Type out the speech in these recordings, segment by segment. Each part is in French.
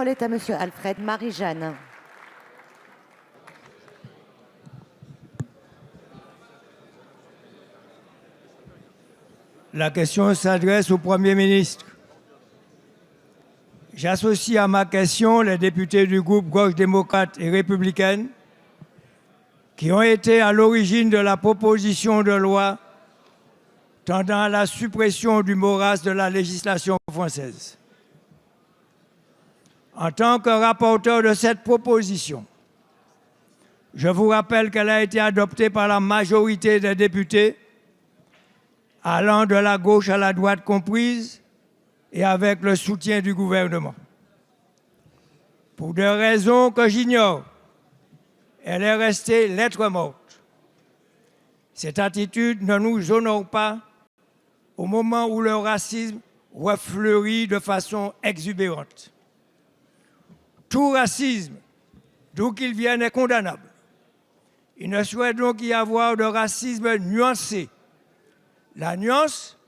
parole est à Monsieur Alfred Marie-Jeanne. La question s'adresse au Premier ministre. J'associe à ma question les députés du groupe Gauche démocrate et républicaine qui ont été à l'origine de la proposition de loi tendant à la suppression du morasse de la législation française. En tant que rapporteur de cette proposition, je vous rappelle qu'elle a été adoptée par la majorité des députés, allant de la gauche à la droite comprise, et avec le soutien du gouvernement. Pour des raisons que j'ignore, elle est restée lettre morte. Cette attitude ne nous honore pas au moment où le racisme refleurit de façon exubérante. Tout racisme, d'où qu'il vienne, est condamnable. Il ne saurait donc y avoir de racisme nuancé. La nuance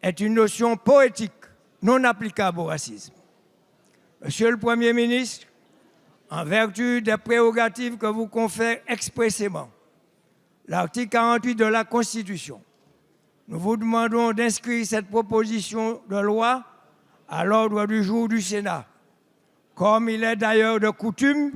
est une notion poétique non applicable au racisme. Monsieur le Premier ministre, en vertu des prérogatives que vous confère expressément l'article 48 de la Constitution, nous vous demandons d'inscrire cette proposition de loi à l'ordre du jour du Sénat, comme il est d'ailleurs de coutume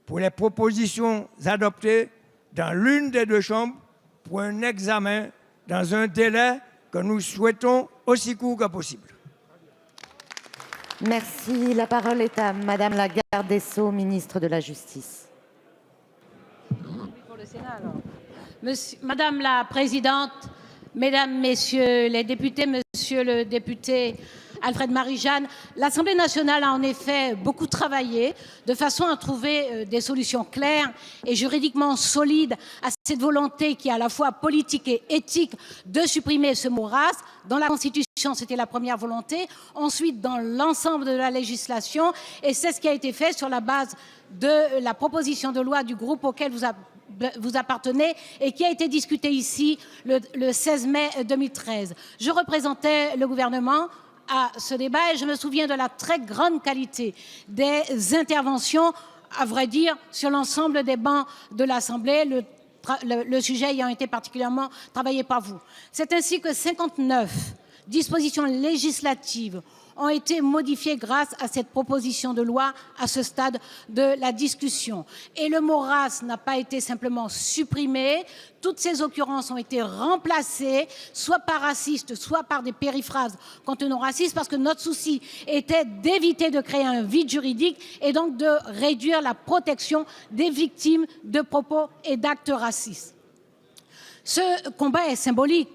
pour les propositions adoptées dans l'une des deux chambres pour un examen dans un délai que nous souhaitons aussi court que possible. Merci. La parole est à Madame la garde des Sceaux, ministre de la Justice. Pour le Sénat, alors. Madame la Présidente, Mesdames, Messieurs les députés, Monsieur le député Alfred Marie-Jeanne, l'Assemblée nationale a en effet beaucoup travaillé de façon à trouver des solutions claires et juridiquement solides à cette volonté qui est à la fois politique et éthique de supprimer ce mot race. Dans la Constitution, c'était la première volonté. Ensuite, dans l'ensemble de la législation. Et c'est ce qui a été fait sur la base de la proposition de loi du groupe auquel vous appartenez et qui a été discutée ici le 16 mai 2013. Je représentais le gouvernement à ce débat et je me souviens de la très grande qualité des interventions, à vrai dire, sur l'ensemble des bancs de l'Assemblée, le sujet ayant été particulièrement travaillé par vous. C'est ainsi que 59 dispositions législatives ont été modifiées grâce à cette proposition de loi à ce stade de la discussion. Et le mot race n'a pas été simplement supprimé. Toutes ces occurrences ont été remplacées, soit par racistes, soit par des périphrases contenant racisme, parce que notre souci était d'éviter de créer un vide juridique et donc de réduire la protection des victimes de propos et d'actes racistes. Ce combat est symbolique.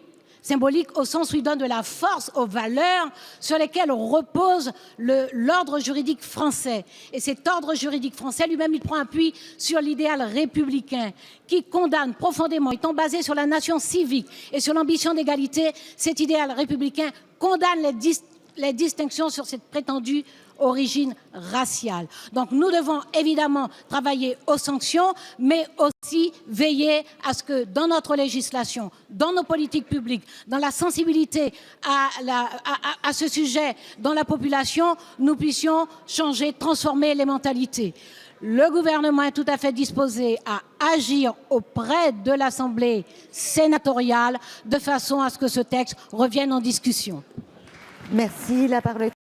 Symbolique au sens où il donne de la force aux valeurs sur lesquelles repose l'ordre juridique français. Et cet ordre juridique français lui-même, il prend appui sur l'idéal républicain qui condamne profondément, étant basé sur la nation civique et sur l'ambition d'égalité, cet idéal républicain condamne les distinctions sur cette prétendue origine raciale. Donc nous devons évidemment travailler aux sanctions, mais aussi veiller à ce que dans notre législation, dans nos politiques publiques, dans la sensibilité à ce sujet dans la population, nous puissions changer, transformer les mentalités. Le gouvernement est tout à fait disposé à agir auprès de l'Assemblée sénatoriale de façon à ce que ce texte revienne en discussion. Merci. La parole est